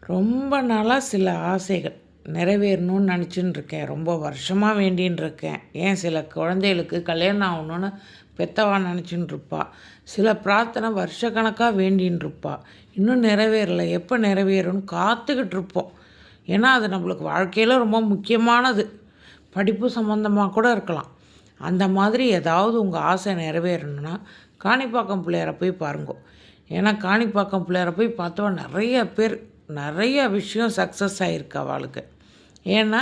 ரொம்ப நாளாக சில ஆசைகள் நிறைவேறணும்னு நினச்சின்னு இருக்கேன். ரொம்ப வருஷமாக வேண்டின்னு இருக்கேன். ஏன் சில குழந்தைகளுக்கு கல்யாணம் ஆகணும்னு பெத்தவா நினச்சின்னு இருப்பா. சில பிரார்த்தனை வருஷக்கணக்காக வேண்டின்னு இருப்பா. இன்னும் நிறைவேறலை, எப்போ நிறைவேறும்னு காத்துக்கிட்டு இருப்போம். ஏன்னா அது நம்மளுக்கு வாழ்க்கையில் ரொம்ப முக்கியமானது. படிப்பு சம்மந்தமாக கூட இருக்கலாம். அந்த மாதிரி ஏதாவது உங்கள் ஆசை நிறைவேறணும்னா காணிப்பாக்கம் பிள்ளையாரை போய் பாருங்கோ. ஏன்னா காணிப்பாக்கம் பிள்ளையாரை போய் பார்த்தோம் நிறைய பேர் நிறைய விஷயம் சக்ஸஸ் ஆகிருக்கு அவளுக்கு. ஏன்னா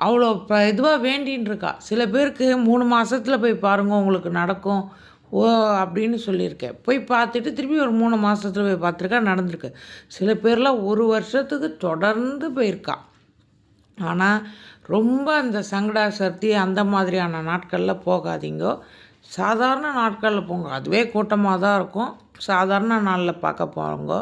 அவ்வளோ இதுவாக வேண்டின்னு இருக்கா. சில பேருக்கு 3 மாதத்தில் போய் பாருங்க உங்களுக்கு நடக்கும் அப்படின்னு சொல்லியிருக்கேன். போய் பார்த்துட்டு திருப்பி ஒரு 3 மாதத்தில் போய் பார்த்துருக்கா, நடந்திருக்கு. சில பேர்லாம் 1 வருஷத்துக்கு தொடர்ந்து போயிருக்கா. ஆனால் ரொம்ப அந்த சங்கடா சதுர்த்தி அந்த மாதிரியான நாட்களில் போகாதீங்க. சாதாரண நாட்களில் போங்க. அதுவே கூட்டமாக தான் இருக்கும். சாதாரண நாளில் பார்க்க போங்க.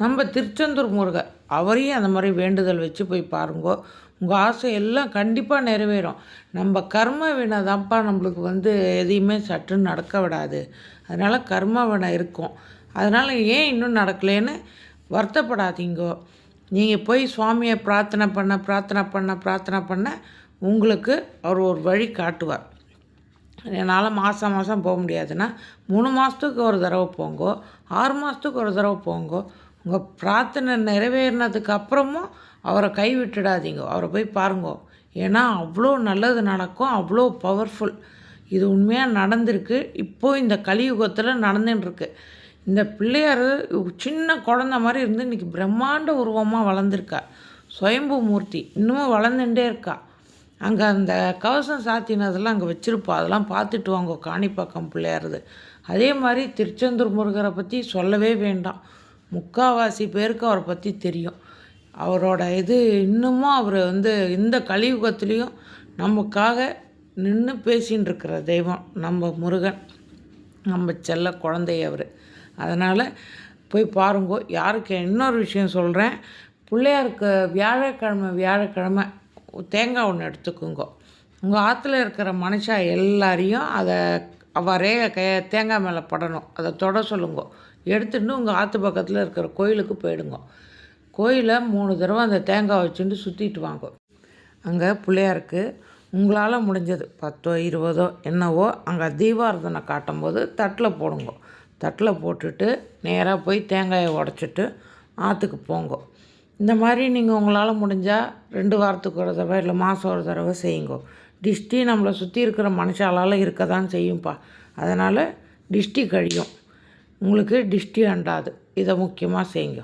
நம்ம திருச்செந்தூர் முருகர் அவரையும் அந்த மாதிரி வேண்டுதல் வச்சு போய் பாருங்கோ. உங்கள் ஆசை எல்லாம் கண்டிப்பாக நிறைவேறும். நம்ம கர்ம வினை தான்ப்பா நம்மளுக்கு எதையுமே சட்டுன்னு நடக்க விடாது. அதனால் கர்ம வினை இருக்கும். அதனால் ஏன் இன்னும் நடக்கலேன்னு வருத்தப்படாதீங்கோ. நீங்கள் போய் சுவாமியை பிரார்த்தனை பண்ண உங்களுக்கு அவர் ஒரு வழி காட்டுவார். என்னால் மாதம் போக முடியாதுன்னா 3 மாதத்துக்கு ஒரு தடவை போங்கோ, 6 மாதத்துக்கு ஒரு தடவை போங்கோ. உங்கள் பிரார்த்தனை நிறைவேறினதுக்கு அப்புறமும் அவரை கைவிட்டுடாதீங்க. அவரை போய் பாருங்கோ. ஏன்னா அவ்வளோ நல்லது நடக்கும், அவ்வளோ பவர்ஃபுல். இது உண்மையாக நடந்திருக்கு. இப்போது இந்த கலியுகத்தில் நடந்துட்டுருக்கு. இந்த பிள்ளையார் சின்ன குழந்த மாதிரி இருந்து இன்றைக்கி பிரம்மாண்ட உருவமாக வளர்ந்துருக்கா. சுயம்பு மூர்த்தி இன்னமும் வளர்ந்துட்டே இருக்கா. அங்கே அந்த கவசம் சாத்தினதெல்லாம் அங்கே வச்சுருப்பா. அதெல்லாம் பார்த்துட்டு வாங்க காணிப்பாக்கம் பிள்ளையாருது. அதே மாதிரி திருச்செந்தூர் முருகரை பற்றி சொல்லவே வேண்டாம். முக்கால்வாசி பேருக்கு அவரை பற்றி தெரியும். அவரோட இன்னமும் அவர் இந்த கலியுகத்துலேயும் நமக்காக நின்று பேசின்னு இருக்கிற தெய்வம் நம்ம முருகன், நம்ம செல்ல குழந்தை அவர். அதனால் போய் பாருங்கோ. யாருக்கு இன்னொரு விஷயம் சொல்கிறேன். பிள்ளையாருக்கு வியாழக்கிழமை தேங்காய் ஒன்று எடுத்துக்குங்கோ. உங்கள் ஆற்றுல இருக்கிற மனுஷா எல்லாரையும் அதை அவரே தேங்காய் மேலே படணும். அதை தொட சொல்லுங்கோ. எடுத்துட்டு உங்கள் ஆற்று பக்கத்தில் இருக்கிற கோயிலுக்கு போயிடுங்க. கோயிலை 3 தடவை அந்த தேங்காய் வச்சுட்டு சுற்றிட்டு வாங்க. அங்கே பிள்ளையாருக்கு உங்களால் முடிஞ்சது 10 20 என்னவோ அங்கே தீபாரதனை காட்டும்போது தட்டில் போடுங்க. தட்டில் போட்டுட்டு நேராக போய் தேங்காயை உடச்சிட்டு ஆற்றுக்கு போங்க. இந்த மாதிரி நீங்கள் உங்களால் முடிஞ்சால் 2 வாரத்துக்கு ஒரு தடவை இல்லை மாதம் ஒரு தடவை செய்யுங்க. டிஷ்டி நம்மளை சுற்றி இருக்கிற மனுஷாலால் இருக்க தான் செய்யும்ப்பா. அதனால் டிஷ்டி கழியும். உங்களுக்கு டிஷ்டி அண்டாது. இதை முக்கியமாக செய்யுங்க.